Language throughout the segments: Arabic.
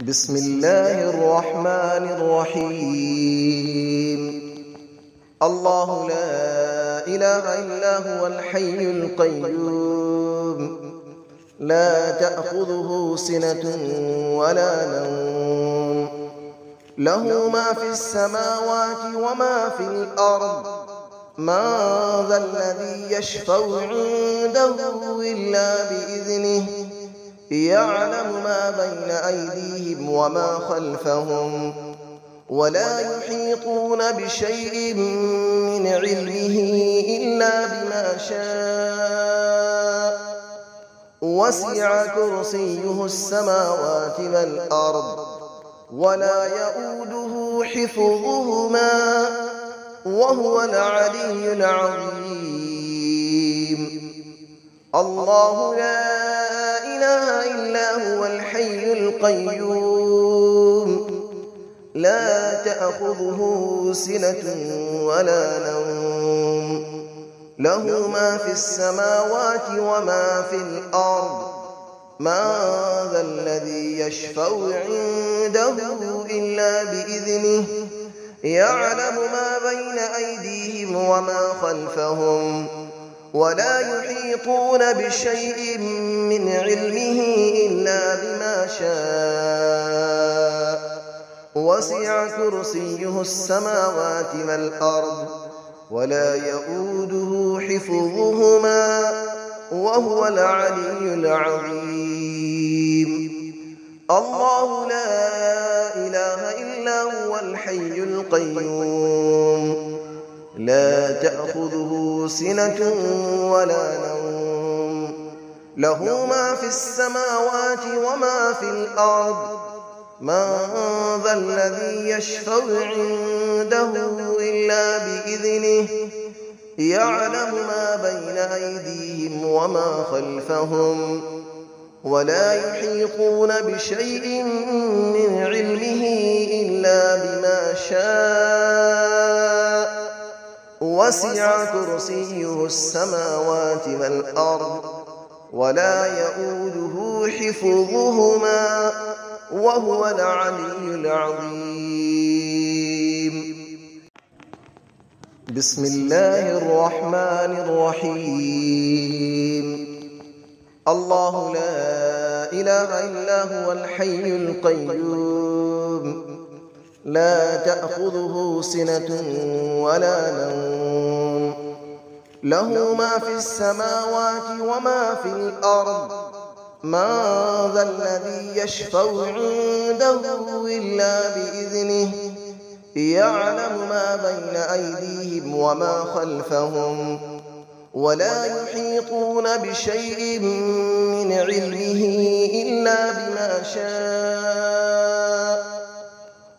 بسم الله الرحمن الرحيم. الله لا إله إلا هو الحي القيوم، لا تأخذه سنة ولا نوم، له ما في السماوات وما في الأرض، من ذا الذي يشفع عنده إلا بإذنه، يعلم ما بين أيديهم وما خلفهم، ولا يحيطون بشيء من علمه إلا بما شاء، وسع كرسيه السماوات والأرض، ولا يؤوده حفظهما، وهو العلي العظيم. الله لا إله إلا هو الحي القيوم، لا تأخذه سنة ولا نوم، له ما في السماوات وما في الأرض، من ذا الذي يشفع عنده إلا بإذنه، يعلم ما بين أيديهم وما خلفهم، ولا يحيطون بشيء من علمه إلا بما شاء، وسع كرسيه السماوات والأرض، ولا يؤوده حفظهما، وهو العلي العظيم. الله لا إله إلا هو الحي القيوم، لا تأخذه سنة ولا نوم، له ما في السماوات وما في الأرض، من ذا الذي يشفع عنده إلا بإذنه، يعلم ما بين أيديهم وما خلفهم، ولا يحيطون بشيء من علمه إلا بما شاء، وسع كرسيه السماوات والأرض، ولا يؤوده حفظهما، وهو العلي العظيم. بسم الله الرحمن الرحيم. الله لا إله إلا هو الحي القيوم، لا تأخذه سنة ولا نوم، له ما في السماوات وما في الأرض، من ذا الذي يشفع عنده إلا بإذنه، يعلم ما بين أيديهم وما خلفهم، ولا يحيطون بشيء من علمه إلا بما شاء،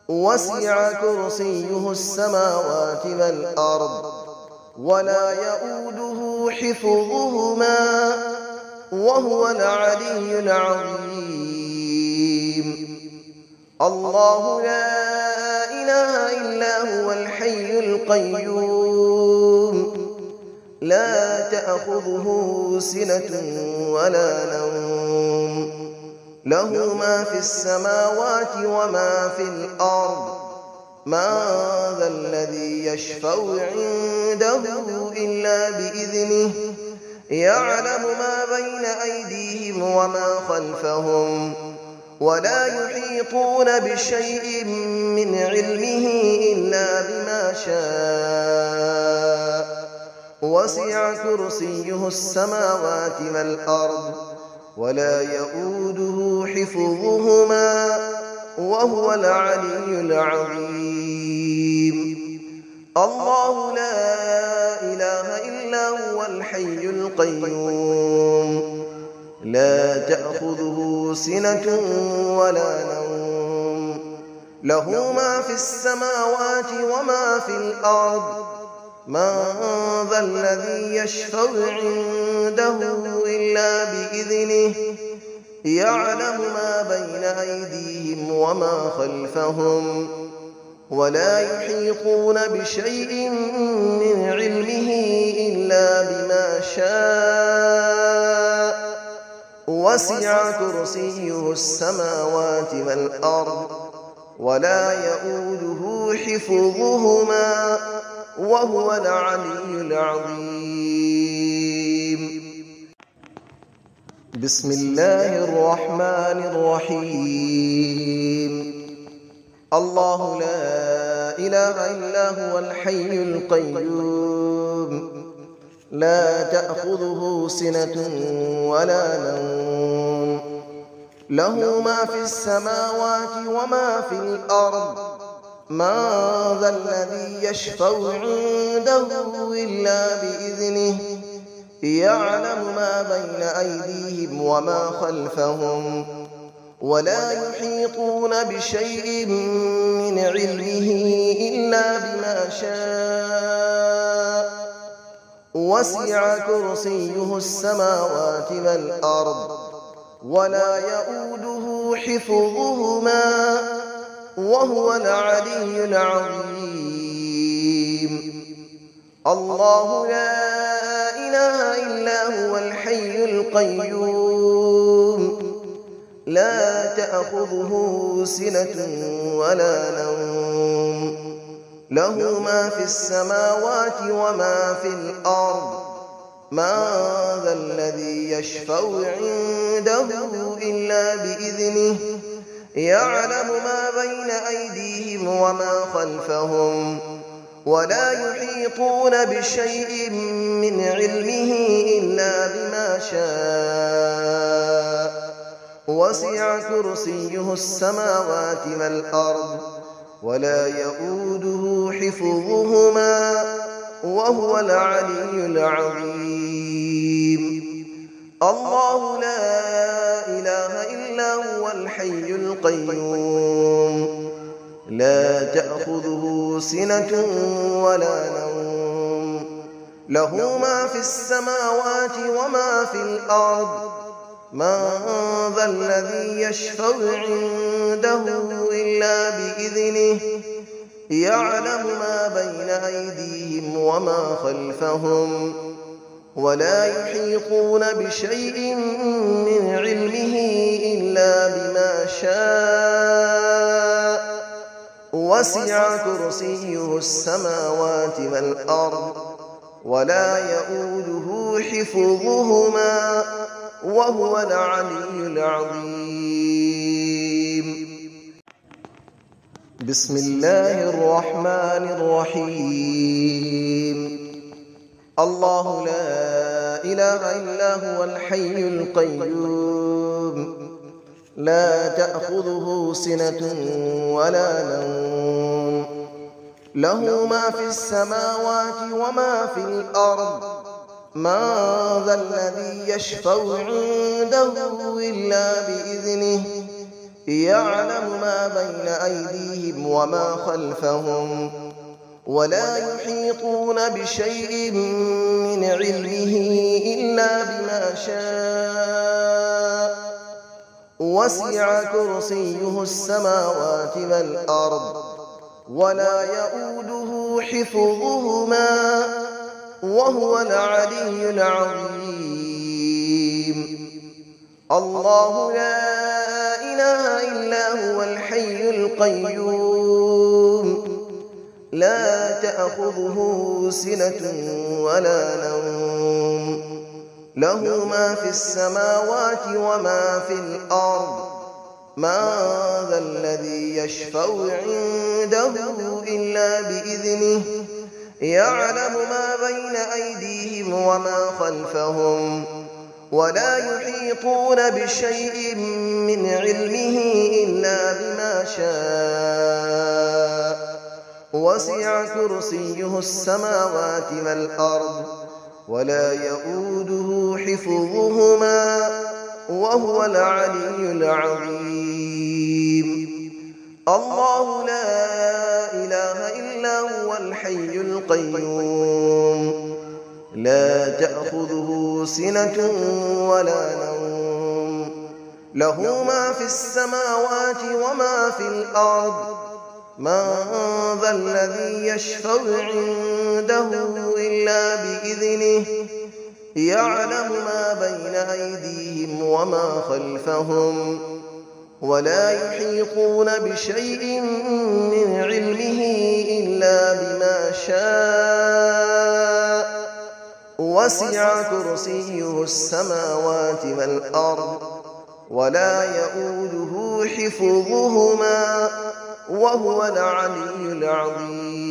وسع كرسيه السماوات والأرض، ولا يؤوده حفظهما، وهو العلي العظيم. الله لا إله إلا هو الحي القيوم، لا تأخذه سنة ولا نوم، له ما في السماوات وما في الأرض، من ذا الذي يشفع عنده إلا بإذنه، يعلم ما بين أيديهم وما خلفهم، ولا يحيطون بشيء من علمه إلا بما شاء، وسع كرسيه السماوات والأرض، ولا يؤوده حفظهما، وهو العلي العظيم. الله لا إله إلا هو الحي القيوم، لا تأخذه سنة ولا نوم، له ما في السماوات وما في الأرض، من ذا الذي يشفع عنده إلا بإذنه، يعلم ما بين أيديهم وما خلفهم، ولا يحيطون بشيء من علمه إلا بما شاء، وسع كرسيه السماوات والأرض ولا يؤوده حفظهما وهو العلي العظيم. بسم الله الرحمن الرحيم. الله لا إله إلا هو الحي القيوم لا تأخذه سنة ولا نوم له ما في السماوات وما في الأرض من ذا الذي يشفع عنده إلا بإذنه يعلم ما بين أيديهم وما خلفهم ولا يحيطون بشيء من علمه إلا بما شاء وسع كرسيه السماوات والأرض ولا يؤوده حفظهما وهو العلي العظيم. الله لا إله إلا هو الحي القيوم لا تأخذه سنة ولا نوم له ما في السماوات وما في الأرض من ذا الذي يشفع عنده إلا بإذنه يعلم ما بين أيديهم وما خلفهم ولا يحيطون بشيء من علمه إلا بما شاء وسع كرسيه السماوات والأرض ولا يؤوده حفظهما وهو العلي العظيم. الله لا إله إلا هو الحي القيوم لا تأخذه سنة ولا نوم له ما في السماوات وما في الأرض من ذا الذي يشفع عنده إلا بإذنه يعلم ما بين أيديهم وما خلفهم ولا يحيطون بشيء من علمه إلا بما شاء وسع كرسيه السماوات والأرض ولا يؤوده حفظهما وهو العلي العظيم. بسم الله الرحمن الرحيم. الله لا إله إلا هو الحي القيوم لا تأخذه سنة ولا نوم له ما في السماوات وما في الأرض من ذا الذي يشفع عنده إلا بإذنه يعلم ما بين أيديهم وما خلفهم ولا يحيطون بشيء من علمه إلا بما شاء وسع كرسيه السماوات والأرض ولا يؤوده حفظهما وهو العلي العظيم. الله لا إله إلا هو الحي القيوم لا تأخذه سنة ولا نوم له ما في السماوات وما في الأرض من ذا الذي يشفع عنده إلا بإذنه يعلم ما بين أيديهم وما خلفهم ولا يحيطون بشيء من علمه إلا بما شاء وسع كرسيه السماوات والأرض ولا يؤوده حفظهما وهو العلي العظيم. الله لا إله إلا هو الحي القيوم لا تأخذه سنة ولا نوم له ما في السماوات وما في الأرض من ذا الذي يشفع عنده إلا بإذنه يعلم ما بين أيديهم وما خلفهم ولا يحيطون بشيء من علمه إلا بما شاء وسع كرسيه السماوات والأرض ولا يئوده حفظهما وهو العلي العظيم